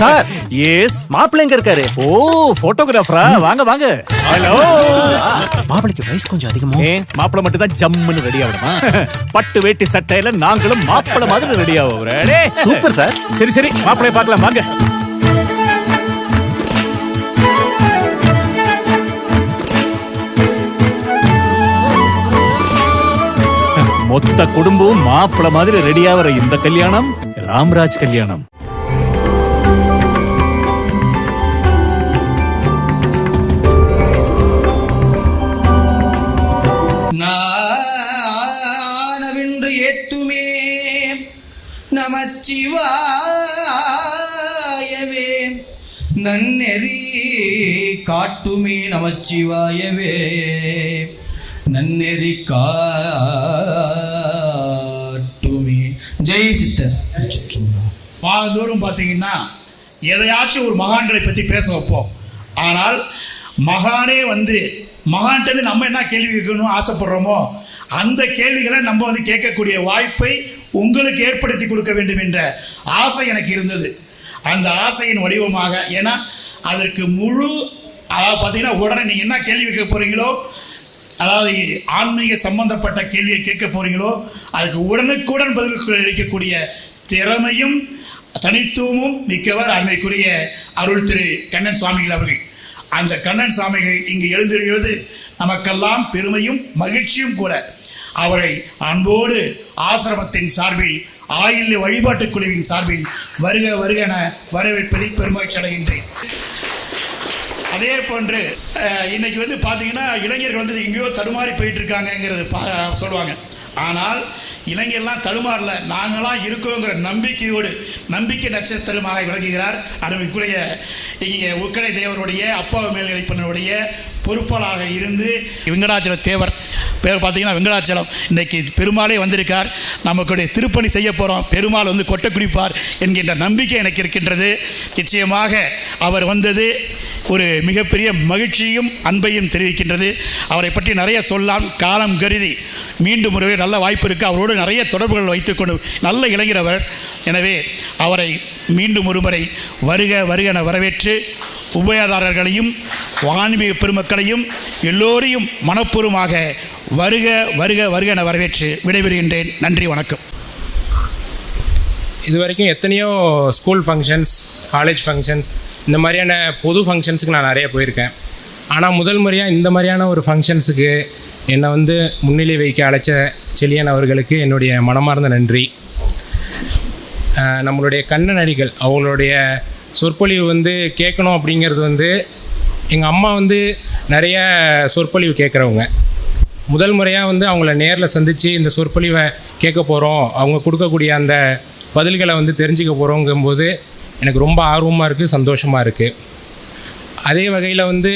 Sir yes. மாப்பிள்ளை எங்க இருக்காரு? ஓ, போட்டோகிராஃபரா? வாங்க வாங்க. ஹலோ. மாப்பிள்ளைக்கு வயசு கொஞ்சம் அதிகமோ? மாப்பிள்ளை மட்டும் தான் ஜம்முன்னு ரெடி ஆகணுமா? பட்டு வேட்டி சட்டையில நாங்களும் மாப்பிள்ளை மாதிரி ரெடி ஆகுறோம். Super sir. சரி சரி, மாப்பிள்ளைய பார்க்கலாம் வாங்க. மொத்த குடும்பம் மாப்பிள்ளை மாதிரி ரெடி ஆகிற இந்த கல்யாணம் ராம்ராஜ் கல்யாணம். நானவென்று ஏத்துமே நமச்சிவாயவே, நன்னெறி காட்டுமே நமச்சிவாயவே, நன்னெறி காட்டுமே. ஜெய் சித்தர். பாதூரம் பார்த்தீங்கன்னா எதையாச்சும் ஒரு மகான்களை பற்றி பேச வைப்போம். ஆனால் மகானே வந்து மகான்ட்டு நம்ம என்ன கேள்வி கேட்கணும்னு ஆசைப்படுறோமோ அந்த கேள்விகளை நம்ம வந்து கேட்கக்கூடிய வாய்ப்பை உங்களுக்கு ஏற்படுத்தி கொடுக்க வேண்டும் என்ற ஆசை எனக்கு இருந்தது. அந்த ஆசையின் வடிவமாக, ஏன்னா அதற்கு முழு, அதாவது பார்த்தீங்கன்னா உடனே நீங்கள் என்ன கேள்வி கேட்க போகிறீங்களோ, அதாவது ஆன்மீக சம்பந்தப்பட்ட கேள்வியை கேட்க போறீங்களோ அதுக்கு உடனுக்குடன் பதில் அளிக்கக்கூடிய திறமையும் தனித்துவமும் மிக்கவர் அருமைக்குரிய அருள் திரு கண்ணன் சுவாமிகள் அவர்கள். அந்த கண்ணன் சுவாமிகள் இங்கு எழுந்திருக்கிறது நமக்கெல்லாம் பெருமையும் மகிழ்ச்சியும் கூட. அவரை அன்போடு ஆசிரமத்தின் சார்பில், ஆயுள் வழிபாட்டுக் குழுவின் சார்பில் வருக வருக என வரவேற்பதில் பெருமகிழ்ச்சி அடைகின்றேன். அதே போன்று இன்னைக்கு வந்து பார்த்தீங்கன்னா இளைஞர்கள் வந்து எங்கேயோ தடுமாறி போயிட்டு இருக்காங்கங்கிறது சொல்லுவாங்க. ஆனால் இளைஞர்லாம் தடுமாறல, நாங்களாம் இருக்கோங்கிற நம்பிக்கையோடு, நம்பிக்கை நட்சத்திரமாக விளங்குகிறார் அருமைக்குரிய இங்கே உக்கடை தேவருடைய அப்பாவு மேல்நிலைப்பனுடைய பொறுப்பாளராக இருந்து வெங்கடாச்சல தேவர் பேர் பார்த்தீங்கன்னா வெங்கடாச்சலம் இன்றைக்கி பெருமாளே வந்திருக்கார். நமக்குடைய திருப்பணி செய்ய போகிறோம், பெருமாள் வந்து கொட்டை குடிப்பார் என்கின்ற நம்பிக்கை எனக்கு இருக்கின்றது. நிச்சயமாக அவர் வந்தது ஒரு மிகப்பெரிய மகிழ்ச்சியும் அன்பையும் தெரிவிக்கின்றது. அவரை பற்றி நிறைய சொல்லலாம், காலம் கருதி மீண்டும் ஒரு நல்ல வாய்ப்பு இருக்குது. அவரோடு நிறைய தொடர்புகள் வைத்துக்கொண்டு நல்ல இளைஞர் அவர். எனவே அவரை மீண்டும் ஒருமுறை வருக வருக என வரவேற்று உபயதாரர்களையும் ஆன்மீக பெருமக்களையும் எல்லோரையும் மனப்பூர்வமாக வருக வருக வருக என வரவேற்று விடைபெறுகின்றேன். நன்றி, வணக்கம். இது வரைக்கும் எத்தனையோ ஸ்கூல் ஃபங்க்ஷன்ஸ், காலேஜ் ஃபங்க்ஷன்ஸ், இந்த மாதிரியான பொது ஃபங்க்ஷன்ஸுக்கு நான் நிறைய போயிருக்கேன். ஆனால் முதல் முறையாக இந்த மாதிரியான ஒரு ஃபங்க்ஷன்ஸுக்கு என்னை வந்து முன்னிலை வைக்க அழைச்ச செழியன் அவர்களுக்கு என்னுடைய மனமார்ந்த நன்றி. நம்மளுடைய கண்ணன் அடிகள் அவங்களுடைய சொற்பொழிவு வந்து கேட்கணும் அப்படிங்கிறது வந்து, எங்கள் அம்மா வந்து நிறைய சொற்பொழிவு கேட்குறவங்க. முதல் முறையாக வந்து அவங்கள நேரில் சந்தித்து இந்த சொற்பொழிவை கேட்க போகிறோம், அவங்க கொடுக்கக்கூடிய அந்த பதில்களை வந்து தெரிஞ்சுக்க போகிறோங்கும்போது எனக்கு ரொம்ப ஆர்வமாக இருக்குது, சந்தோஷமாக இருக்குது. அதே வகையில் வந்து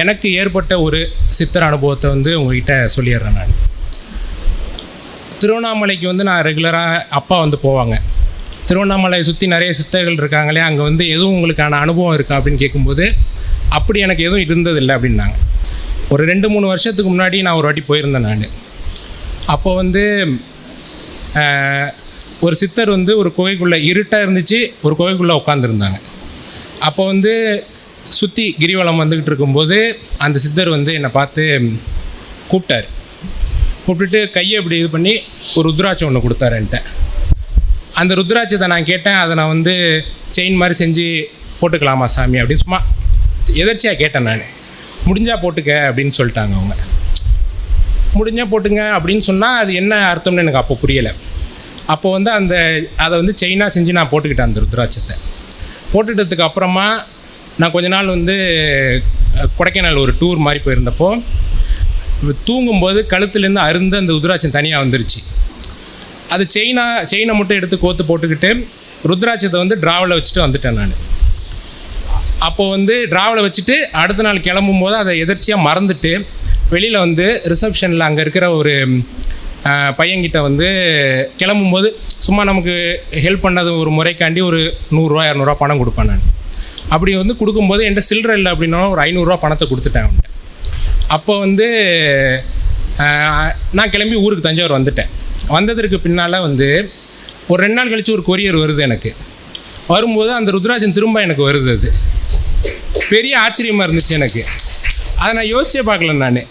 எனக்கு ஏற்பட்ட ஒரு சித்தர் அனுபவத்தை வந்து உங்கள்கிட்ட சொல்லிடுறேன். நான் திருவண்ணாமலைக்கு வந்து நான் ரெகுலராக அப்பா வந்து போவாங்க. திருவண்ணாமலையை சுற்றி நிறைய சித்தர்கள் இருக்காங்களே, அங்கே வந்து எதுவும் உங்களுக்கான அனுபவம் இருக்கா அப்படின்னு கேட்கும்போது அப்படி எனக்கு எதுவும் இருந்ததில்லை அப்படின்னாங்க. ஒரு 2-3 வருஷத்துக்கு முன்னாடி நான் ஒரு வாட்டி போயிருந்தேன். நான் அப்போ வந்து ஒரு சித்தர் வந்து ஒரு குகைக்குள்ளே, இருட்டாக இருந்துச்சு, ஒரு குகைக்குள்ளே உட்காந்துருந்தாங்க. அப்போ வந்து சுற்றி கிரிவலம் வந்துக்கிட்டு இருக்கும்போது அந்த சித்தர் வந்து என்னை பார்த்து கூப்பிட்டார். கூப்பிட்டுட்டு கையை இப்படி இது பண்ணி ஒரு ருத்ராட்சம் ஒன்று கொடுத்தாரு என்கிட்ட. அந்த ருத்ராட்சத்தை நான் கேட்டேன், அதை நான் வந்து செயின் மாதிரி செஞ்சு போட்டுக்கலாமா சாமி அப்படின்னு சும்மா எதர்ச்சியாக கேட்டேன். நான் முடிஞ்சால் போட்டுக்க அப்படின்னு சொல்லிட்டாங்க அவங்க. முடிஞ்சால் போட்டுங்க அப்படின்னு சொன்னால் அது என்ன அர்த்தம்னு எனக்கு அப்போ புரியலை. அப்போ வந்து அதை வந்து செயினாக செஞ்சு நான் போட்டுக்கிட்டேன் அந்த ருத்ராட்சத்தை. போட்டுக்கிட்டதுக்கு அப்புறமா நான் கொஞ்ச நாள் வந்து கொடைக்கானல் ஒரு டூர் மாதிரி போயிருந்தப்போ தூங்கும்போது கழுத்துலேருந்து அருந்து அந்த ருத்ராட்சம் தனியாக வந்துருச்சு. அது செயினை மட்டும் எடுத்து கோத்து போட்டுக்கிட்டு ருத்ராட்சத்தை வந்து ட்ராவில் வச்சுட்டு வந்துட்டேன் நான். அப்போது வந்து ட்ராவில் வச்சுட்டு அடுத்த நாள் கிளம்பும்போது அதை எதிர்ச்சியாக மறந்துட்டு வெளியில் வந்து ரிசப்ஷனில் அங்கே இருக்கிற ஒரு பையன்கிட்ட வந்து கிளம்பும்போது சும்மா நமக்கு ஹெல்ப் பண்ணது ஒரு முறைக்காண்டி ஒரு 100-200 பணம் கொடுப்பேன் நான். அப்படி வந்து கொடுக்கும்போது என்கிட்ட சில்லறை இல்லை அப்படின்னா ஒரு 500 பணத்தை கொடுத்துட்டேன் அவன்கிட்ட. அப்போ வந்து நான் கிளம்பி ஊருக்கு தஞ்சாவூர் வந்துட்டேன். வந்ததற்கு பின்னால் வந்து ஒரு 2 நாள் கழித்து ஒரு கொரியர் வருது எனக்கு. வரும்போது அந்த ருத்ராட்சம் திரும்ப எனக்கு வருது. அது பெரிய ஆச்சரியமாக இருந்துச்சு எனக்கு. அதை நான் யோசிச்சே பார்க்கல நான்.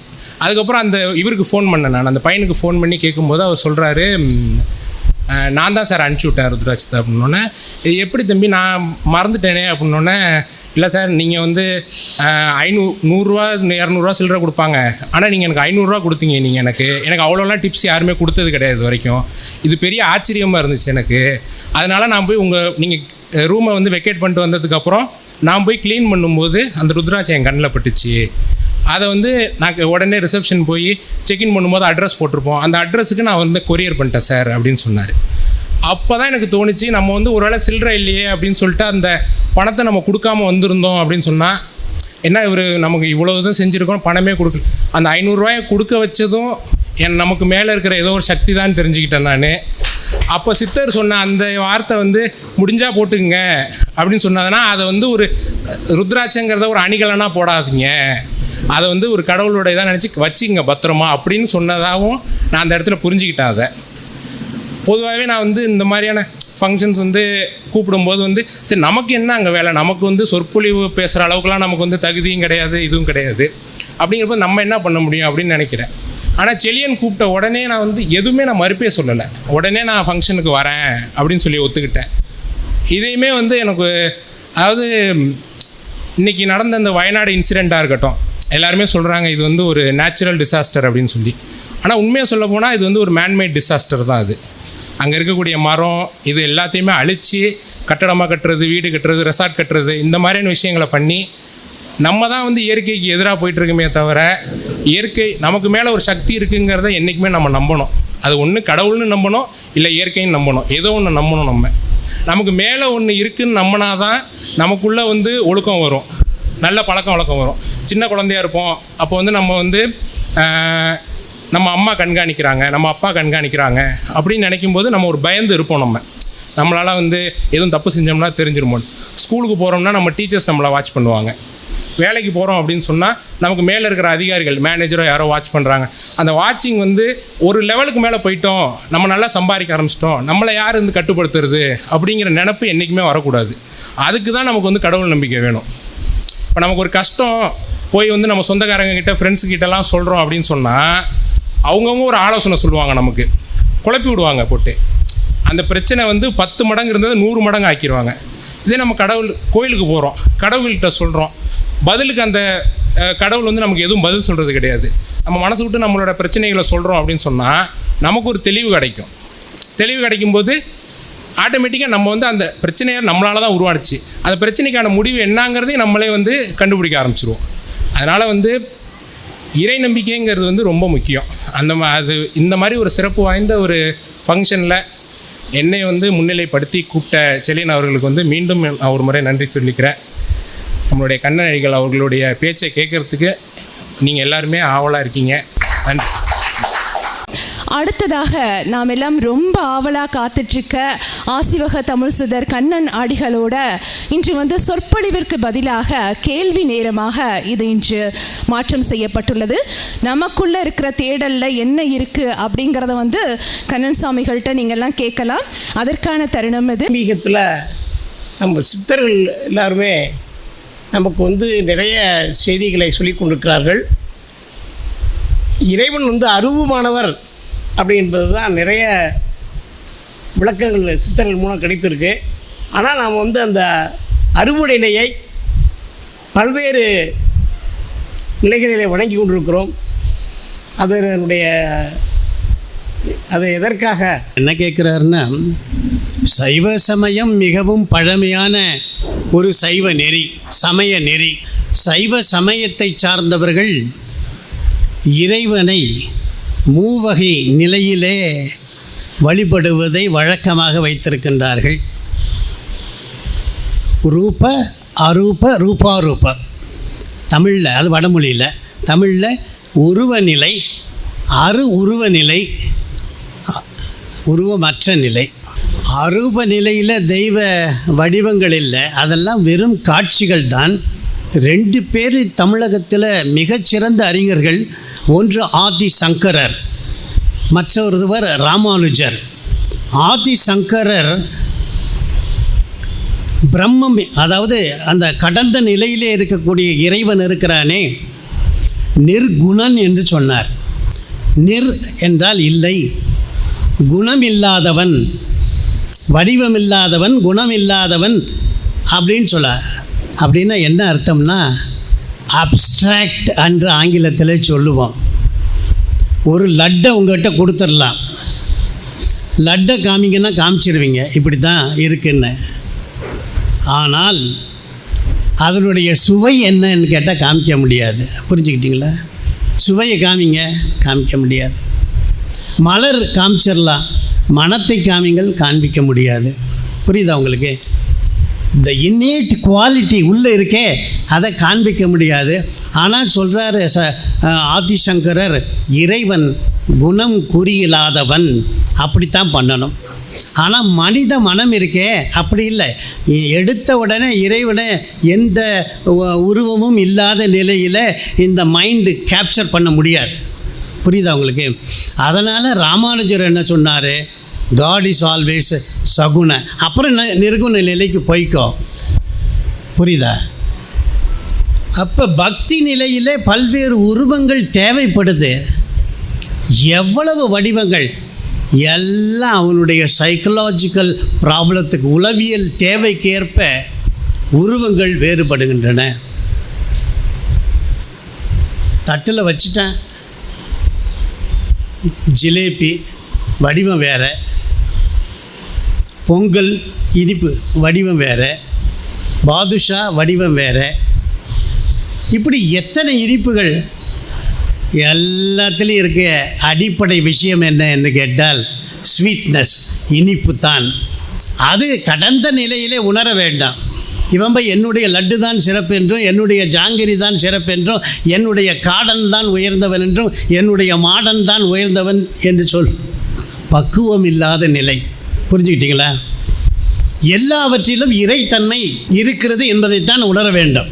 அதுக்கப்புறம் அந்த இவருக்கு ஃபோன் பண்ணேன், நான் அந்த பையனுக்கு ஃபோன் பண்ணி கேட்கும்போது அவர் சொல்கிறாரு, நான் தான் சார் அனுப்பிச்சி விட்டேன் ருத்ராட்சத்தை அப்படின்னோடனே. எப்படி தம்பி நான் மறந்துட்டேனே அப்படின்னோடனே, இல்லை சார் நீங்கள் வந்து 100 200 சில்லறை கொடுப்பாங்க, ஆனால் நீங்கள் எனக்கு 500 கொடுத்தீங்க. நீங்கள் எனக்கு அவ்வளோலாம் டிப்ஸ் யாருமே கொடுத்தது கிடையாது இது வரைக்கும். இது பெரிய ஆச்சரியமாக இருந்துச்சு எனக்கு. அதனால் நான் போய் நீங்கள் ரூமை வந்து வெக்கேட் பண்ணிட்டு வந்ததுக்கப்புறம் நான் போய் க்ளீன் பண்ணும்போது அந்த ருத்ராட்சம் என் கண்ணில் பட்டுச்சு. அதை வந்து நான் உடனே ரிசப்ஷன் போய் செக்இன் பண்ணும்போது அட்ரஸ் போட்டிருப்போம், அந்த அட்ரஸுக்கு நான் வந்து கொரியர் பண்ணிட்டேன் சார் அப்படின்னு சொன்னார். அப்போ தான் எனக்கு தோணுச்சு, நம்ம வந்து ஒரு வேளை சில்லறை இல்லையே அப்படின்னு சொல்லிட்டு அந்த பணத்தை நம்ம கொடுக்காம வந்திருந்தோம் அப்படின்னு சொன்னால், என்ன இவர் நமக்கு இவ்வளோ இதுவும் செஞ்சுருக்கோம், பணமே கொடுக்கல. அந்த 500 ரூபாயை கொடுக்க வச்சதும் நமக்கு மேலே இருக்கிற ஏதோ ஒரு சக்தி தான் தெரிஞ்சுக்கிட்டேன் நான். அப்போ சித்தர் சொன்ன அந்த வார்த்தை வந்து முடிஞ்சால் போட்டுக்குங்க அப்படின்னு சொன்னதுன்னா, அதை வந்து ஒரு ருத்ராட்சங்கிறத ஒரு அணிகலனாக போடாதீங்க, அதை வந்து ஒரு கடவுளோட இதாக நினச்சி வச்சுங்க பத்திரமா அப்படின்னு சொன்னதாகவும் நான் அந்த இடத்துல புரிஞ்சுக்கிட்டேன். அதை பொதுவாகவே நான் வந்து இந்த மாதிரியான ஃபங்க்ஷன்ஸ் வந்து கூப்பிடும்போது வந்து சரி நமக்கு என்ன அங்கே வேலை, நமக்கு வந்து சொற்பொழிவு பேசுகிற அளவுக்குலாம் நமக்கு வந்து தகுதியும் கிடையாது, இதுவும் கிடையாது. அப்படிங்கிறப்ப நம்ம என்ன பண்ண முடியும் அப்படின்னு நினைக்கிறேன். ஆனால் செலியன் கூப்பிட்ட உடனே நான் வந்து எதுவுமே நான் மறுப்பே சொல்லலை, உடனே நான் ஃபங்க்ஷனுக்கு வரேன் அப்படின்னு சொல்லி ஒத்துக்கிட்டேன். இதையுமே வந்து எனக்கு அதாவது இன்றைக்கி நடந்த இந்த வயநாடு இன்சிடெண்ட்டாக இருக்கட்டும், எல்லாருமே சொல்கிறாங்க இது வந்து ஒரு நேச்சுரல் டிசாஸ்டர் அப்படின்னு சொல்லி. ஆனால் உண்மையாக சொல்ல போனால் இது வந்து ஒரு மேன்மேட் டிசாஸ்டர் தான். அது அங்கே இருக்கக்கூடிய மரம் இது எல்லாத்தையுமே அழித்து கட்டடமாக கட்டுறது, வீடு கட்டுறது, ரெசார்ட் கட்டுறது, இந்த மாதிரியான விஷயங்களை பண்ணி நம்ம தான் வந்து இயற்கைக்கு எதிராக போயிட்டுருக்குமே தவிர, இயற்கை நமக்கு மேலே ஒரு சக்தி இருக்குங்கிறத என்றைக்குமே நம்ம நம்பணும். அது ஒன்று கடவுள்னு நம்பணும், இல்லை இயற்கைன்னு நம்பணும், ஏதோ ஒன்று நம்பணும். நமக்கு மேலே ஒன்று இருக்குதுன்னு நம்பினா தான் நமக்குள்ளே வந்து ஒழுக்கம் வரும், நல்ல பழக்கம் வழக்கம் வரும். சின்ன குழந்தையாக இருப்போம், அப்போ வந்து நம்ம வந்து நம்ம அம்மா கண்காணிக்கிறாங்க, நம்ம அப்பா கண்காணிக்கிறாங்க அப்படின்னு நினைக்கும்போது நம்ம ஒரு பயந்து இருப்போம். நம்மளால் வந்து எதுவும் தப்பு செஞ்சோம்னா தெரிஞ்சிருமோ. ஸ்கூலுக்கு போகிறோம்னா நம்ம டீச்சர்ஸ் நம்மளை வாட்ச் பண்ணுவாங்க. வேலைக்கு போகிறோம் அப்படின்னு சொன்னால் நமக்கு மேலே இருக்கிற அதிகாரிகள், மேனேஜரோ யாரோ வாட்ச் பண்ணுறாங்க. அந்த வாட்சிங் வந்து ஒரு லெவலுக்கு மேலே போயிட்டோம், நம்ம நல்லா சம்பாதிக்க ஆரம்பிச்சிட்டோம், நம்மளை யார் வந்து கட்டுப்படுத்துறது அப்படிங்கிற நினப்பு என்றைக்குமே வரக்கூடாது. அதுக்கு தான் நமக்கு வந்து கடவுள் நம்பிக்கை வேணும். இப்போ நமக்கு ஒரு கஷ்டம் போய் வந்து நம்ம சொந்தக்காரங்கக்கிட்ட ஃப்ரெண்ட்ஸுக்கிட்டலாம் சொல்கிறோம் அப்படின்னு சொன்னால் அவங்கவுங்க ஒரு ஆலோசனை சொல்லுவாங்க, நமக்கு குழப்பி விடுவாங்க போட்டு. அந்த பிரச்சனை வந்து 10 மடங்கு இருந்தது 100 மடங்கு ஆக்கிடுவாங்க. இதே நம்ம கோயிலுக்கு போகிறோம், கடவுள்கிட்ட சொல்கிறோம், பதிலுக்கு அந்த கடவுள் வந்து நமக்கு எதுவும் பதில் சொல்கிறது கிடையாது. நம்ம மனசு விட்டு நம்மளோட பிரச்சனைகளை சொல்கிறோம் அப்படின்னு சொன்னால் நமக்கு ஒரு தெளிவு கிடைக்கும். தெளிவு கிடைக்கும்போது ஆட்டோமேட்டிக்காக நம்ம வந்து அந்த பிரச்சனையை நம்மளால் தான் உருவாடுச்சு, அந்த பிரச்சனைக்கான முடிவு என்னங்கிறதையும் நம்மளே வந்து கண்டுபிடிக்க ஆரம்பிச்சிருவோம். அதனால் வந்து இறை நம்பிக்கைங்கிறது வந்து ரொம்ப முக்கியம். அது இந்த மாதிரி ஒரு சிறப்பு வாய்ந்த ஒரு ஃபங்க்ஷனில் என்னை வந்து முன்னிலைப்படுத்தி கூப்பிட்ட செலியன் அவர்களுக்கு வந்து மீண்டும் நான் ஒரு முறை நன்றி சொல்லிக்கிறேன். நம்மளுடைய கண்ணழகிகள் அவர்களுடைய பேச்சை கேட்குறதுக்கு நீங்கள் எல்லாருமே ஆவலாக இருக்கீங்க. நன்றி. அடுத்ததாக நாம் எல்லாம் ரொம்ப ஆவலாக காத்துட்ருக்க ஆசிவக தமிழ் சித்தர் கண்ணன் அடிகளோட இன்று வந்து சொற்பொழிவிற்கு பதிலாக கேள்வி நேரமாக இது இன்று மாற்றம் செய்யப்பட்டுள்ளது. நமக்குள்ளே இருக்கிற தேடலில் என்ன இருக்குது அப்படிங்கிறத வந்து கண்ணன் சாமிகள்கிட்ட நீங்கள்லாம் கேட்கலாம். அதற்கான தருணம் இது. ஆன்மீகத்தில் நம்ம சித்தர்கள் எல்லாருமே நமக்கு வந்து நிறைய செய்திகளை சொல்லி கொண்டிருக்கிறார்கள். இறைவன் வந்து அருவமானவர் அப்படின்றது தான் நிறைய விளக்கங்கள் சித்தர்கள் மூலம் கிடைத்திருக்கு. ஆனால் நாம் வந்து அந்த அருவநிலையை பல்வேறு நிலைகளிலே வணங்கி கொண்டிருக்கிறோம். அது எதற்காக என்ன கேட்குறாருன்னா, சைவ சமயம் மிகவும் பழமையான ஒரு சைவ நெறி, சமய நெறி. சைவ சமயத்தை சார்ந்தவர்கள் இறைவனை மூவகை நிலையிலே வழிபடுவதை வழக்கமாக வைத்திருக்கின்றார்கள். ரூப, அரூப, ரூபாரூப. தமிழில், அது வடமொழியில், தமிழில் உருவநிலை, உருவநிலை, உருவமற்ற நிலை. அரூப நிலையில் தெய்வ வடிவங்கள் இல்லை, அதெல்லாம் வெறும் காட்சிகள் தான். 2 பேர் தமிழகத்தில் மிகச்சிறந்த அறிஞர்கள். ஒன்று ஆதி சங்கரர், மற்றொருவர் ராமானுஜர். ஆதி சங்கரர் பிரம்மம், அதாவது அந்த கடந்த நிலையிலே இருக்கக்கூடிய இறைவன் இருக்கிறானே, நிர்குணன் என்று சொன்னார். நிர் என்றால் இல்லை, குணமில்லாதவன், வடிவமில்லாதவன், குணமில்லாதவன் அப்படின்னு சொல்ல. அப்படின்னா என்ன அர்த்தம்னா, அப்ஸ்ட்ராக்ட் என்று ஆங்கிலத்தில் சொல்லுவோம். ஒரு லட்டை உங்கள்கிட்ட கொடுத்துடலாம், லட்டை காமிங்கன்னா காமிச்சிருவீங்க இப்படி தான் இருக்குன்னு. ஆனால் அதனுடைய சுவை என்னன்னு கேட்டால் காமிக்க முடியாது. புரிஞ்சுக்கிட்டீங்களா? சுவையை காமிக்க முடியாது. மலர் காமிச்சிடலாம், மனத்தை காண்பிக்க முடியாது. புரியுதா உங்களுக்கு? இந்த இன்னேட் குவாலிட்டி உள்ளே இருக்கே, அதை காண்பிக்க முடியாது. ஆனால் சொல்கிறார் ஆதிசங்கரர், இறைவன் குணம் குறியில்லாதவன், அப்படித்தான் பண்ணணும். ஆனால் மனித மனம் இருக்கே அப்படி இல்லை. எடுத்த உடனே இறைவனை எந்த உருவமும் இல்லாத நிலையில் இந்த மைண்டு கேப்சர் பண்ண முடியாது. புரியுதா உங்களுக்கு? அதனால் ராமானுஜர் என்ன சொன்னார், காட் இஸ் ஆல்வேஸ் சகுண, அப்புறம் நிர்குண நிலைக்கு போய்க்கோ. புரியுதா? அப்போ பக்தி நிலையிலே பல்வேறு உருவங்கள் தேவைப்படுது. எவ்வளவு வடிவங்கள், எல்லாம் அவனுடைய சைக்கலாஜிக்கல் ப்ராப்ளத்துக்கு, உளவியல் தேவைக்கேற்ப உருவங்கள் வேறுபடுகின்றன. தட்டில் வச்சுட்டேன் ஜிலேபி, வடிவம் வேறு. பொங்கல் இனிப்பு வடிவம் வேறு. பாதுஷா வடிவம் வேறு. இப்படி எத்தனை இனிப்புகள். எல்லாத்துலேயும் இருக்க அடிப்படை விஷயம் என்னன்னு கேட்டால் ஸ்வீட்னஸ், இனிப்பு தான். அது கடந்த நிலையிலே உணர வேண்டாம். இவன் போய் என்னுடைய லட்டு தான் சிறப்பு என்றும், என்னுடைய ஜாங்கிரி தான் சிறப்பு என்றும், என்னுடைய காடன் தான் உயர்ந்தவன் என்றும், என்னுடைய மாடன் தான் உயர்ந்தவன் என்று சொல். பக்குவம் இல்லாத நிலை. புரிஞ்சுக்கிட்டீங்களா? எல்லாவற்றிலும் இறைத்தன்மை இருக்கிறது என்பதைத்தான் உணர வேண்டும்.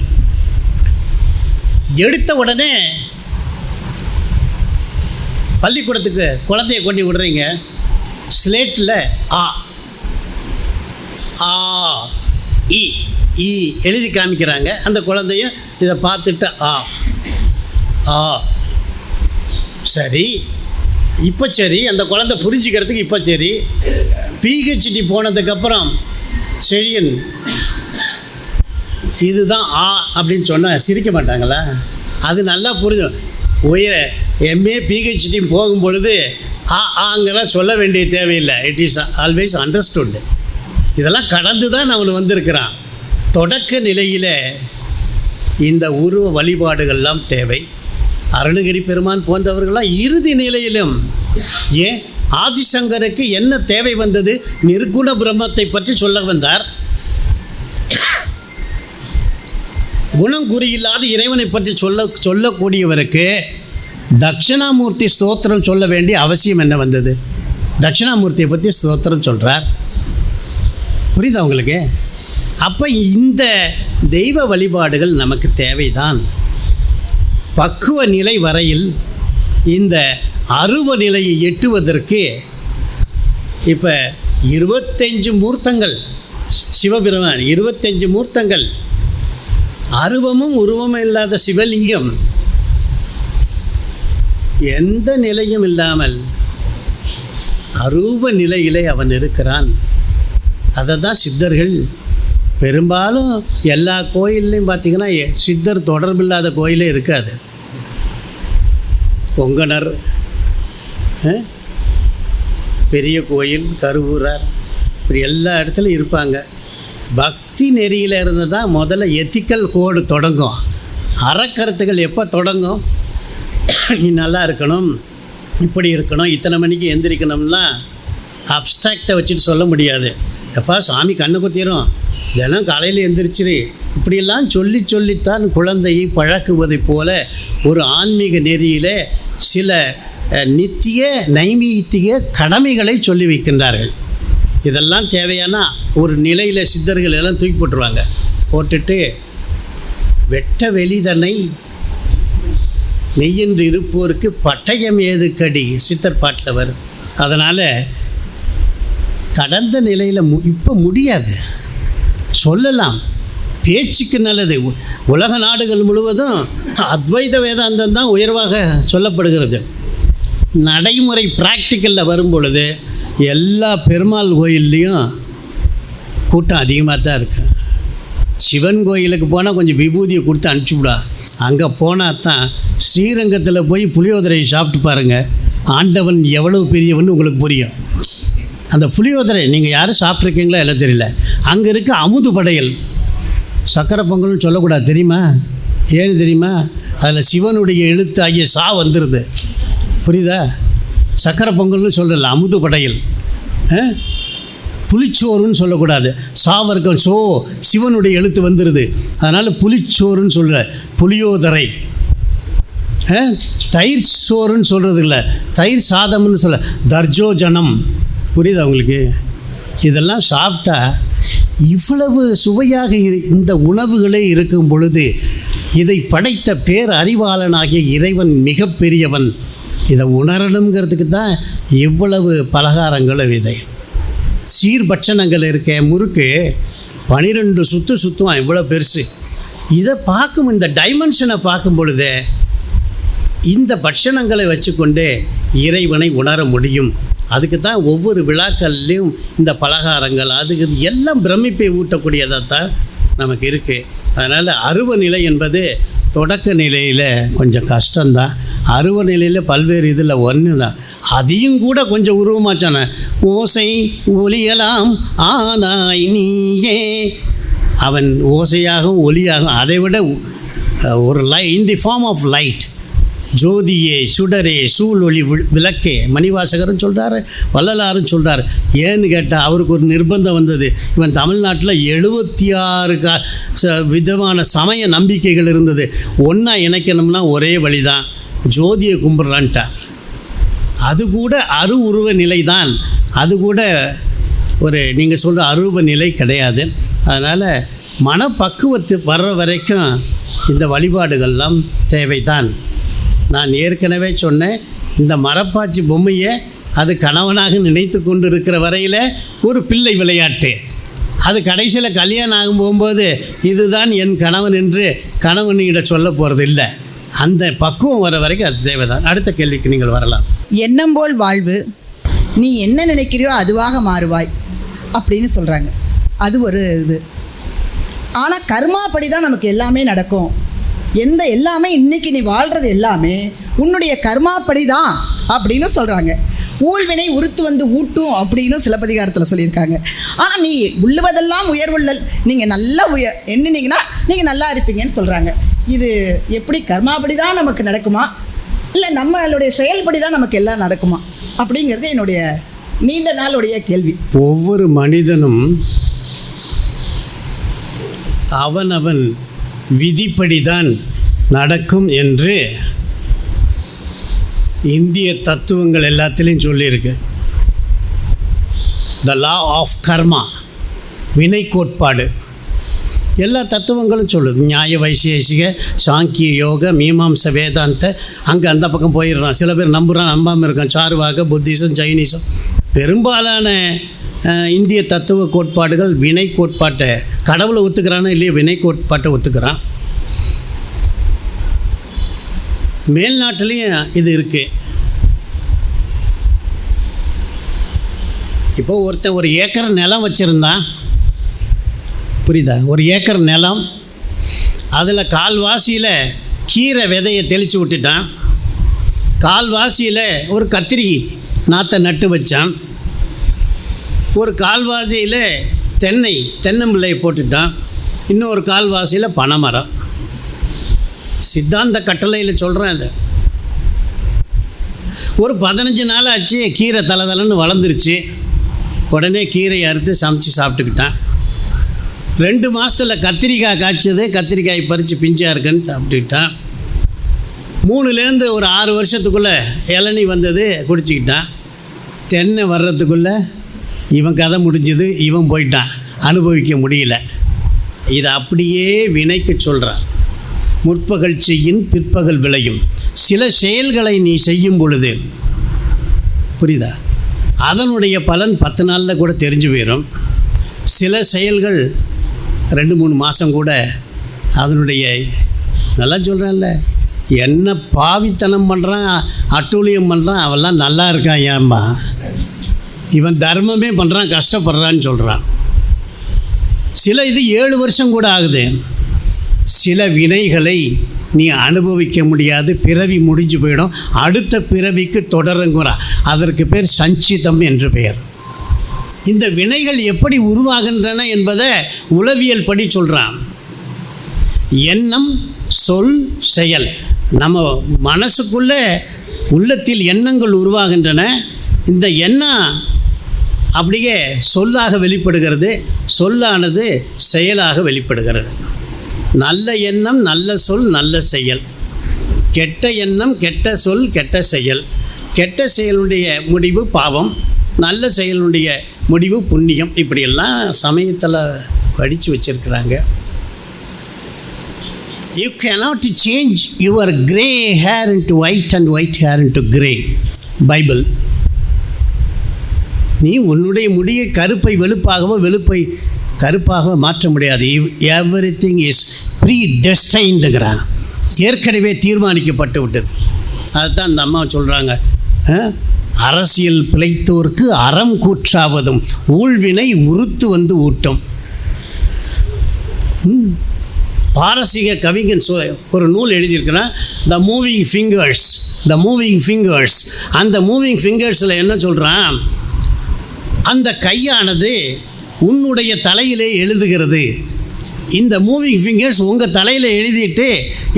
எடுத்த உடனே பள்ளிக்கூடத்துக்கு குழந்தைய கொண்டு விடுறீங்க, ஸ்லேட்டில் ஆ ஆ இ ஈ எழுதி காமிக்கிறாங்க. அந்த குழந்தையும் இதை பார்த்துட்டு ஆ ஆ சரி, இப்போ சரி, அந்த குழந்தை புரிஞ்சுக்கிறதுக்கு இப்போ சரி. பிஹெச்டி போனதுக்கப்புறம் செழியன் இதுதான் ஆ அப்படின்னு சொன்னால் சிரிக்க மாட்டாங்களா? அது நல்லா புரிஞ்சும். எம்ஏ பிஹெச்டி போகும் பொழுது ஆங்கெல்லாம் சொல்ல வேண்டிய தேவையில்லை. It is always understood. இதெல்லாம் கடந்து தான் அவன் வந்திருக்கிறான். தொடக்க நிலையில் இந்த உருவ வழிபாடுகள்லாம் தேவை. அருணகிரி பெருமான் போன்றவர்கள்லாம் இறுதி நிலையிலும், ஏன் ஆதிசங்கருக்கு என்ன தேவை வந்தது? நிர்குண பிரம்மத்தை பற்றி சொல்ல வந்தார். குணம் குறியில்லாத இறைவனை பற்றி சொல்லக்கூடியவருக்கு தட்சிணாமூர்த்தி ஸ்தோத்திரம் சொல்ல வேண்டிய அவசியம் என்ன வந்தது? தட்சிணாமூர்த்தியை பற்றி ஸ்தோத்திரம் சொல்கிறார். புரியுதா உங்களுக்கு? அப்போ இந்த தெய்வ வழிபாடுகள் நமக்கு தேவைதான். பக்குவ நிலை வரையில் இந்த அருவ நிலையை எட்டுவதற்கு இப்போ 25 மூர்த்தங்கள், சிவபெருமான் 25 மூர்த்தங்கள், அருவமும் உருவமும் இல்லாத சிவலிங்கம், எந்த நிலையும் இல்லாமல் அரூப நிலையிலே அவன் இருக்கிறான். அதை தான் சித்தர்கள் பெரும்பாலும் எல்லா கோயில்லையும் பார்த்திங்கன்னா சித்தர் தொடர்பில்லாத கோயிலே இருக்காது. பொங்கனர், பெரிய கோயில், கருவூரார், இப்படி எல்லா இடத்துலையும் இருப்பாங்க. பக்தி நெறியில் இருந்து தான் முதல்ல எத்திக்கல் கோடு தொடங்கும். அறக்கருத்துகள் எப்போ தொடங்கும்? நீ நல்லா இருக்கணும், இப்படி இருக்கணும், இத்தனை மணிக்கு எந்திரிக்கணும்லாம் அப்ஸ்ட்ராக்டை வச்சுட்டு சொல்ல முடியாது. எப்பா சாமி கண்ணை குத்திரும், தினம் காலையில் எந்திரிச்சிரு, இப்படியெல்லாம் சொல்லித்தான் குழந்தையை பழக்குவதைப் போல ஒரு ஆன்மீக நெறியில் சில நித்திய நைமித்திய கடமைகளை சொல்லி வைக்கின்றார்கள். இதெல்லாம் தேவையான ஒரு நிலையில் சித்தர்கள் எல்லாம் தூக்கி போட்டுருவாங்க. போட்டுட்டு வெட்ட வெளிதனை மெய்யென்று இருப்போருக்கு பட்டயம் ஏது கடி, சித்தர் பாட்டில் வரும். அதனால் கடந்த நிலையில் இப்போ முடியாது. சொல்லலாம், பேச்சுக்கு நல்லது. உலக நாடுகள் முழுவதும் அத்வைத வேதாந்தம் தான் உயர்வாக சொல்லப்படுகிறது. நடைமுறை ப்ராக்டிக்கலில் வரும் பொழுது எல்லா பெருமாள் கோயில்லையும் கூட்டம் அதிகமாக தான் இருக்கு. சிவன் கோயிலுக்கு போனால் கொஞ்சம் விபூதியை கொடுத்து அனுப்பிச்சுவிடா. அங்கே போனால் தான் ஸ்ரீரங்கத்தில் போய் புளியோதரையை சாப்பிட்டு பாருங்கள், ஆண்டவன் எவ்வளவு பெரியவன் உங்களுக்கு புரியும். அந்த புளியோதரை நீங்கள் யாரும் சாப்பிட்ருக்கீங்களா எல்லாம் தெரியல. அங்கே இருக்க அமுது படையல், சக்கரை பொங்கல்னு சொல்லக்கூடாது தெரியுமா? ஏன்னு தெரியுமா? அதில் சிவனுடைய எழுத்து ஆகிய சா வந்துடுது. புரியுதா? சக்கரை பொங்கல்னு சொல்லல, அமுது படையல். புளிச்சோறுன்னு சொல்லக்கூடாது, சாவர்க்கம் சோ சிவனுடைய எழுத்து வந்துடுது. அதனால் புளிச்சோறுன்னு சொல்கிற, புளியோதரை. தயிர் சோறுன்னு சொல்கிறது இல்லை, தயிர் சாதம்னு சொல்ல, தர்ஜோஜனம். புரியுதா உங்களுக்கு? இதெல்லாம் சாப்பிட்டா இவ்வளவு சுவையாக இந்த உணவுகளே இருக்கும் பொழுது இதை படைத்த பேர் அறிவாளனாகிய இறைவன் மிகப்பெரியவன். இதை உணரணுங்கிறதுக்கு தான் இவ்வளவு பலகாரங்களும் இதை சீர்பட்சணங்கள் இருக்க. முறுக்கு 12 சுற்றுவான், இவ்வளோ பெருசு. இதை பார்க்கும், இந்த டைமென்ஷனை பார்க்கும் பொழுது இந்த பட்சணங்களை வச்சுக்கொண்டு இறைவனை உணர முடியும். அதுக்கு தான் ஒவ்வொரு விழாக்கள்லேயும் இந்த பலகாரங்கள் அதுக்கு எல்லாம் பிரமிப்பை ஊட்டக்கூடியதாக தான் நமக்கு இருக்குது. அதனால் அருவ நிலை என்பது தொடக்க நிலையில் கொஞ்சம் கஷ்டம்தான். அருவ நிலையில் பல்வேறு இதில் ஒன்று தான். அதையும் கூட கொஞ்சம் உருவமாச்சான ஓசை ஒலியலாம் ஆனாய் நீயே. அவன் ஓசையாகவும் ஒலியாகும், அதை விட ஒரு இன் தி ஃபார்ம் ஆஃப் லைட். ஜோதியே சுடரே சூழொளி விளக்கே, மணிவாசகரும் சொல்கிறாரு, வள்ளலாரும் சொல்கிறார். ஏன்னு கேட்டால் அவருக்கு ஒரு நிர்பந்தம் வந்தது. இவன் தமிழ்நாட்டில் 76 விதமான சமய நம்பிக்கைகள் இருந்தது. ஒன்றா இணைக்கணும்னா ஒரே வழி தான், ஜோதியை கும்பிட்றான்ட்டா. அது கூட உருவ நிலை தான், அது கூட ஒரு நீங்கள் சொல்கிற அரூப நிலை கிடையாது. அதனால் மனப்பக்குவத்து வர்ற வரைக்கும் இந்த வழிபாடுகள்லாம் தேவைதான். நான் ஏற்கனவே சொன்னேன், இந்த மரப்பாச்சி பொம்மையை அது கணவனாக நினைத்து கொண்டு இருக்கிற வரையில் ஒரு பிள்ளை விளையாட்டு. அது கடைசியில் கல்யாணம் ஆகும் போகும்போது இதுதான் என் கணவன் என்று கணவனிட சொல்ல போகிறது இல்லை. அந்த பக்குவம் வர வரைக்கும் அது தேவைதான். அடுத்த கேள்விக்கு நீங்கள் வரலாம். எண்ணம் போல் வாழ்வு, நீ என்ன நினைக்கிறியோ அதுவாக மாறுவாய் அப்படின்னு சொல்கிறாங்க. அது ஒரு இது. ஆனால் கர்மாப்படி தான் நமக்கு எல்லாமே நடக்கும். எல்லாமே இன்றைக்கி நீ வாழ்கிறது எல்லாமே உன்னுடைய கர்மாப்படி தான் அப்படின்னு சொல்கிறாங்க. ஊழ்வினை உறுத்து வந்து ஊட்டும் அப்படின்னு சிலப்பதிகாரத்தில் சொல்லியிருக்காங்க. ஆனால் நீ உள்ளுவதெல்லாம் உயர்வுள்ளல், நீங்கள் நல்லா எண்ணினீங்கன்னா நீங்கள் நல்லா இருப்பீங்கன்னு சொல்கிறாங்க. இது எப்படி கர்மாப்படி தான் நமக்கு நடக்குமா, இல்லை நம்மளுடைய செயல்படி தான் நமக்கு எல்லாம் நடக்குமா அப்படிங்கிறது என்னுடைய நீண்ட நாளுடைய கேள்வி. ஒவ்வொரு மனிதனும் அவனவன் விதிப்படிதான் நடக்கும் என்று இந்திய தத்துவங்கள் எல்லாத்திலையும் சொல்லியிருக்கு. த லா ஆஃப் கர்மா, வினை கோட்பாடு, எல்லா தத்துவங்களும் சொல்லுது. நியாய வைசேஷிக சாங்கிய யோக மீமாம்ச வேதாந்த, அங்கே அந்த பக்கம் போயிடுறான். சில பேர் நம்புகிறான், நம்பாமல் இருக்கான். சார்வாக புத்திசம் ஜைனிசம், பெரும்பாலான இந்திய தத்துவ கோட்பாடுகள் வினை கோட்பாட்டை, கடவுளை ஒத்துக்கிறானா இல்லையா, வினை கோட்பாட்டை ஒத்துக்கிறான். மேல்நாட்டிலையும் இது இருக்குது. இப்போது ஒருத்தன் 1 ஏக்கர் நிலம் வச்சுருந்தான், புரியுதா? 1 ஏக்கர் நிலம், அதில் கால்வாசியில் கீரை விதையை தெளித்து விட்டுட்டான், கால்வாசியில் ஒரு கத்திரி நாற்றை நட்டு வச்சான், ஒரு கால்வாசியில் தென்னம்பிள்ளையை போட்டுட்டான், இன்னொரு கால்வாசியில் பனைமரம். சித்தாந்த கட்டளையில் சொல்கிறேன். அது ஒரு 15 நாள் ஆச்சு, கீரை தலை வளர்ந்துருச்சு. உடனே கீரையை அறுத்து சமைச்சு சாப்பிட்டுக்கிட்டான். 2 மாதத்தில் கத்திரிக்காய் காய்ச்சது, கத்திரிக்காய் பறித்து பிஞ்சாக இருக்குன்னு சாப்பிட்டுக்கிட்டான். 3லேருந்து ஒரு 6 வருஷத்துக்குள்ளே இளநீ வந்தது, குடிச்சிக்கிட்டான். தென்னை வர்றதுக்குள்ளே இவன் கதை முடிஞ்சது, இவன் போயிட்டான், அனுபவிக்க முடியல. இதை அப்படியே வினைக்கு சொல்கிறான். முற்பகல் செய்யின் பிற்பகல் விளையும். சில செயல்களை நீ செய்யும் பொழுது, புரியுதா, அதனுடைய பலன் 10 நாளில் கூட தெரிஞ்சு போயிடும். சில செயல்கள் 2-3 மாதம் கூட அதனுடைய நல்லா சொல்கிறேன்ல, என்ன பாவித்தனம் பண்ணுறான், அட்டூழியம் பண்ணுறான், அவெல்லாம் நல்லா இருக்கான். ஏன்பா இவன் தர்மமே பண்ணுறான், கஷ்டப்படுறான்னு சொல்கிறான். சில இது 7 வருஷம் கூட ஆகுது. சில வினைகளை நீ அனுபவிக்க முடியாது, பிறவி முடிஞ்சு போயிடும், அடுத்த பிறவிக்கு தொடருங்கிறான். அதற்கு பேர் சஞ்சிதம் என்று பெயர். இந்த வினைகள் எப்படி உருவாகின்றன என்பதை உளவியல் படி சொல்கிறான். எண்ணம், சொல், செயல். நம்ம மனசுக்குள்ளே உள்ளத்தில் எண்ணங்கள் உருவாகின்றன. இந்த எண்ணம் அப்படியே சொல்லாக வெளிப்படுகிறது, சொல்லானது செயலாக வெளிப்படுகிறது. நல்ல எண்ணம், நல்ல சொல், நல்ல செயல். கெட்ட எண்ணம், கெட்ட சொல், கெட்ட செயல். கெட்ட செயலுடைய முடிவு பாவம், நல்ல செயலுடைய முடிவு புண்ணியம். இப்படியெல்லாம் சமயத்தில் படித்து வச்சிருக்கிறாங்க. You cannot change your grey hair into white and white hair into grey. Bible. நீ உன்னுடைய முடியை கருப்பை வெளுப்பாகவோ வெளுப்பை கருப்பாக மாற்ற முடியாது. எவ்ரிதிங் இஸ் ப்ரீடெஸ்டைன்டுங்கிறான், ஏற்கனவே தீர்மானிக்கப்பட்டு விட்டது. அதுதான் இந்த அம்மா சொல்கிறாங்க, அரசியல் பிழைத்தோர்க்கு அறம் கூற்றாவதும் ஊழ்வினை உறுத்து வந்து ஊட்டும். பாரசீக கவிஞன் ஒரு நூல் எழுதியிருக்கிறான், த மூவிங் ஃபிங்கர்ஸ். அந்த மூவிங் ஃபிங்கர்ஸில் என்ன சொல்கிறான், அந்த கையானது உன்னுடைய தலையிலே எழுதுகிறது. இந்த மூவிங் ஃபிங்கர்ஸ் உங்கள் தலையில் எழுதிட்டு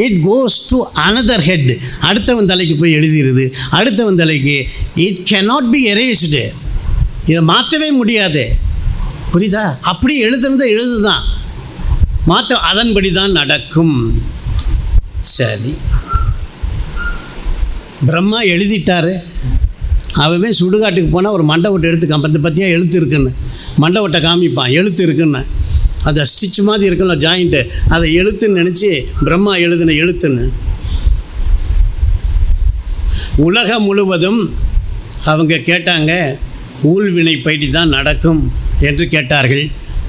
it goes to another head, அடுத்தவன் தலைக்கு போய் எழுதிடுது. அடுத்தவன் தலைக்கு இட் கேனாட் பி எரேஸ்டு, இதை மாற்றவே முடியாது. புரியுதா? அப்படி எழுதுதான், மாற்ற அதன்படி தான் நடக்கும். சரி, பிரம்மா எழுதிட்டாரு. அவன் சுடுகாட்டுக்கு போனால் ஒரு மண்டை ஓட்டை எடுத்து காமிப்பா, பற்றியா எழுத்து இருக்குன்னு மண்டை ஓட்டை காமிப்பான், எழுத்து இருக்குன்னு. அதை ஸ்டிச் மாதிரி இருக்குல்ல ஜாயிண்ட்டு, அதை எழுத்துன்னு நினச்சி பிரம்மா எழுதின எழுத்துன்னு. உலகம் முழுவதும் அவங்க கேட்டாங்க, ஊழ்வினை பயிற்சி தான் நடக்கும் என்று கேட்டார்கள்.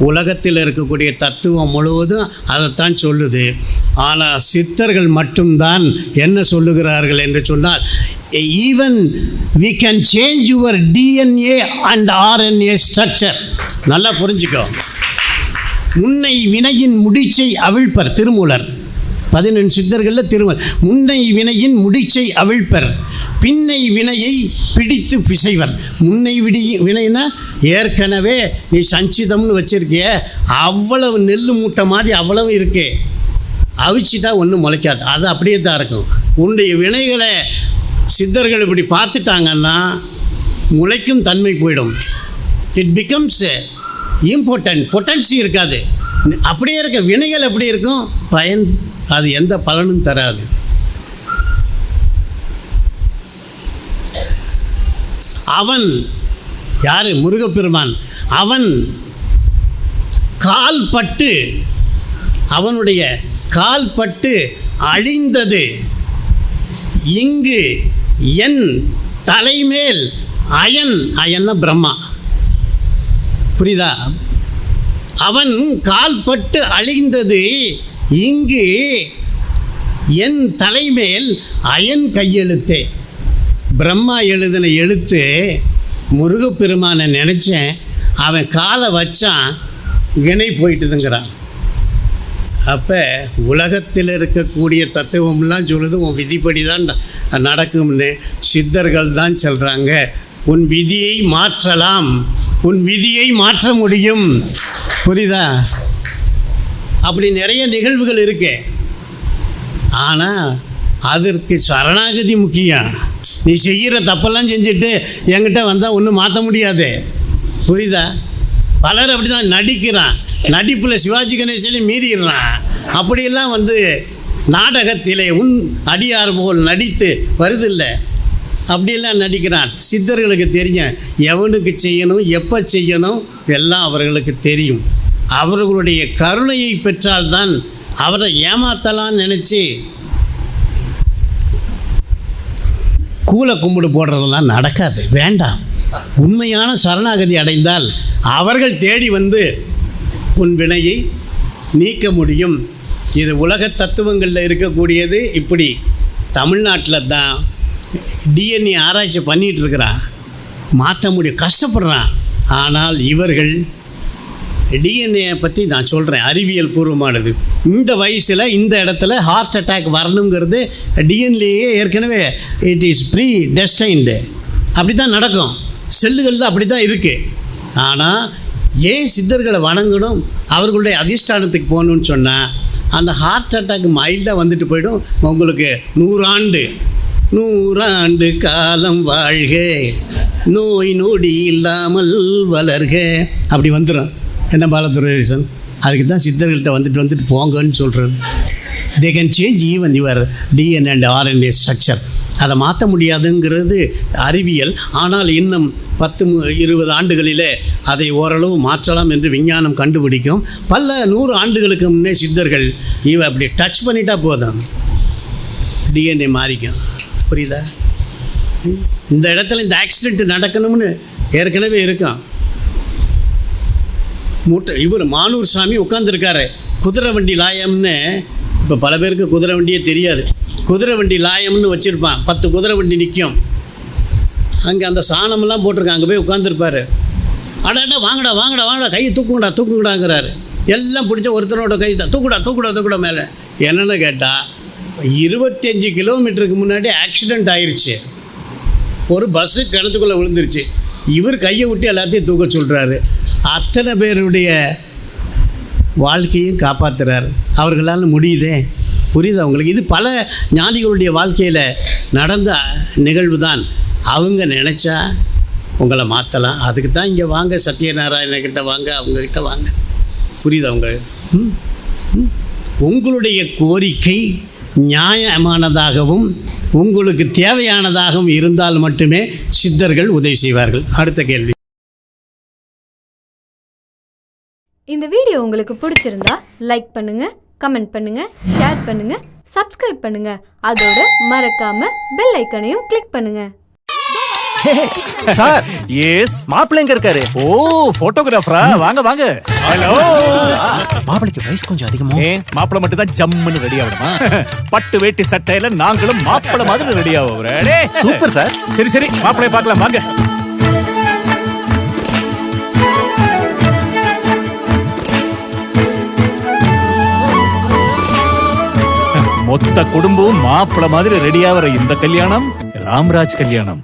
உலகத்தில் இருக்கக்கூடிய தத்துவம் முழுவதும் அதைத்தான் சொல்லுது. ஆனால் சித்தர்கள் மட்டும்தான் என்ன சொல்லுகிறார்கள் என்று சொன்னால், even we can change your DNA and RNA structure. நல்லா புரிஞ்சுக்கோ. முன்னை வினையின் முடிச்சை அவிழ்ப்பர், திருமூலர் 11 சித்தர்களில் திருமூலர். முன்னை வினையின் முடிச்சை அவிழ்ப்பர், பின்னை வினையை பிடித்து பிசைவர். முன்னை வினைனா ஏற்கனவே நீ சஞ்சிதம்னு வச்சுருக்கிய, அவ்வளவு நெல் மூட்டை மாதிரி அவ்வளவு இருக்கே, அவிச்சிட்டா ஒன்றும் முளைக்காது, அது அப்படியே தான் இருக்கும். உன்னுடைய வினைகளை சித்தர்கள் இப்படி பார்த்துட்டாங்கன்னா முளைக்கும் தன்மை போயிடும். இட் பிகம்ஸ் இம்பார்ட்டன்ட், பொட்டன்சி இருக்காது. அப்படியே இருக்க வினைகள் எப்படி இருக்கும், பயன் அது எந்த பலனும் தராது. அவன் யார்? முருகப்பெருமான். அவன் கால்பட்டு, அவனுடைய கால்பட்டு அழிந்தது. இங்கு என் தலைமேல் அயன்னா பிரம்மா. புரியுதா? அவன் கால்பட்டு அழிந்தது, இங்கு என் தலைமேல் அயன் கையெழுத்தே. பிரம்மா எழுதின எழுத்து முருகப்பெருமானை நினச்சேன், அவன் காலை வச்சான், வினை போயிட்டுதுங்கிறான். அப்போ உலகத்தில் இருக்கக்கூடிய தத்துவம்லாம் சொல்லுது உன் விதிப்படி தான் நடக்கும்னு. சித்தர்கள் தான் சொல்கிறாங்க, உன் விதியை மாற்றலாம், உன் விதியை மாற்ற முடியும். புரியுதா? அப்படி நிறைய நிகழ்வுகள் இருக்கு. ஆனால் அதற்கு சரணாகதி முக்கியம். நீ செய்கிற தப்பெல்லாம் செஞ்சுட்டு என்கிட்ட வந்தால் ஒன்றும் மாற்ற முடியாது. புரியுதா? பலர் அப்படி தான் நடிக்கிறான், நடிப்பில் சிவாஜி கணேசனை மீறிடுறான். அப்படியெல்லாம் நாடகத்திலே உன் அடியார் போல் நடித்து வருதில்லை, அப்படியெல்லாம் நடிக்கிறான். சித்தர்களுக்கு தெரியும் எவனுக்கு செய்யணும், எப்போ செய்யணும், எல்லாம் அவர்களுக்கு தெரியும். அவர்களுடைய கருணையை பெற்றால்தான் அவரை ஏமாத்தலான்னு நினச்சி கூலை கும்பிடு போடுறதெல்லாம் நடக்காது, வேண்டாம். உண்மையான சரணாகதி அடைந்தால் அவர்கள் தேடி உன் வினையை நீக்க முடியும். இது உலக தத்துவங்களில் இருக்கக்கூடியது. இப்படி தமிழ்நாட்டில் தான் டிஎன்ஏ ஆராய்ச்சி பண்ணிகிட்டு இருக்கிறான், மாற்ற முடியும், கஷ்டப்படுறான். ஆனால் இவர்கள் டிஎன்ஏ பற்றி நான் சொல்கிறேன், அறிவியல் பூர்வமானது. இந்த வயசில் இந்த இடத்துல ஹார்ட் அட்டாக் வரணுங்கிறது டிஎன்ஏயே ஏற்கனவே இட் இஸ் ப்ரீ டெஸ்டைன்டு. அப்படி தான் நடக்கும், செல்லுகள் தான் அப்படி தான் இருக்குது. ஆனால் ஏன் சித்தர்களை வணங்கணும், அவர்களுடைய அதிஷ்டானத்துக்கு போகணுன்னு சொன்னால் அந்த ஹார்ட் அட்டாக் மைல்டாக வந்துட்டு போயிடும். உங்களுக்கு 100 ஆண்டு காலம் வாழ்க, நோய் நொடி இல்லாமல் வளர்க, அப்படி வந்துடும். என்ன பாலதுரேசன், அதுக்கு தான் சித்தர்கள்ட்ட வந்துட்டு போங்கன்னு சொல்கிறது. They can change even your DNA and RNA structure. அதை மாற்ற முடியாதுங்கிறது அறிவியல். ஆனால் இன்னும் 10-20 ஆண்டுகளிலே அதை ஓரளவு மாற்றலாம் என்று விஞ்ஞானம் கண்டுபிடிக்கும். பல 100 ஆண்டுகளுக்கு முன்னே சித்தர்கள் அப்படி டச் பண்ணிட்டா போதும், டிஎன்ஏ மாறிக்கும். புரியுதா? இந்த இடத்துல இந்த ஆக்சிடெண்ட் நடக்கணும்னு ஏற்கனவே இருக்கும். இவர் மானூர் சாமி உட்காந்துருக்காரு, குதிரை வண்டி லாயம்னு. இப்போ பல பேருக்கு குதிரை வண்டியே தெரியாது. குதிரை வண்டி லாயம்னு வச்சுருப்பான், 10 குதிரை வண்டி நிற்கும். அங்கே அந்த சாணமெல்லாம் போட்டிருக்காங்க, அங்கே போய் உட்காந்துருப்பார். அடாடா வாங்கடா வாங்கடா வாங்கடா, கையை தூக்குங்கடாங்கிறாரு. எல்லாம் பிடிச்ச ஒருத்தனோட கை தான் தூக்குடா மேலே. என்னென்னு கேட்டால் 25 கிலோமீட்டருக்கு முன்னாடி ஆக்சிடெண்ட் ஆயிடுச்சு, ஒரு பஸ்ஸு கிணத்துக்குள்ளே விழுந்துருச்சு. இவர் கையை விட்டு எல்லாத்தையும் தூக்க சொல்கிறாரு. அத்தனை பேருடைய வாழ்க்கையும் காப்பாற்றுறார். அவர்களால் முடியுதே. புரியுது அவங்களுக்கு? இது பல ஞானிகளுடைய வாழ்க்கையில் நடந்த நிகழ்வு தான். அவங்க நினச்சா உங்களை மாற்றலாம். அதுக்கு தான் இங்கே வாங்க, சத்யநாராயணக்கிட்ட வாங்க, அவங்கக்கிட்ட வாங்க. புரியுது அவங்க? உங்களுடைய கோரிக்கை நியாயமானதாகவும் உங்களுக்கு தேவையானதாகவும் இருந்தால் மட்டுமே சித்தர்கள் உதவி செய்வார்கள். அடுத்த கேள்வி. இந்த வீடியோ உங்களுக்கு பிடிச்சிருந்தா லைக் பண்ணுங்க, கமெண்ட் பண்ணுங்க, ஷேர் பண்ணுங்க, சப்ஸ்கிரைப் பண்ணுங்க. அதோட மறக்காம பெல் ஐகானையும் கிளிக் பண்ணுங்க. சார், எஸ், மாப்பிள்ளை எங்க இருக்காரு? ஓ போட்டோகிராஃபரா? வாங்க வாங்க. ஹலோ. மாப்பிளைக்கு வயசு கொஞ்சம் அதிகமோ? மாப்பிள்ளை மட்டும் தான் ஜம்முன்னு ரெடி ஆகணுமா? பட்டு வேட்டி சட்டையில நாங்களும் மாப்பிள்ளை மாதிரி ரெடி ஆகுறோம். Super sir. சரி சரி, மாப்பிள்ளைய பார்க்கலாம் வாங்க. மொத்த குடும்பம் மாப்பிள்ளை மாதிரி ரெடி ஆகிற இந்த கல்யாணம் ராம்ராஜ் கல்யாணம்.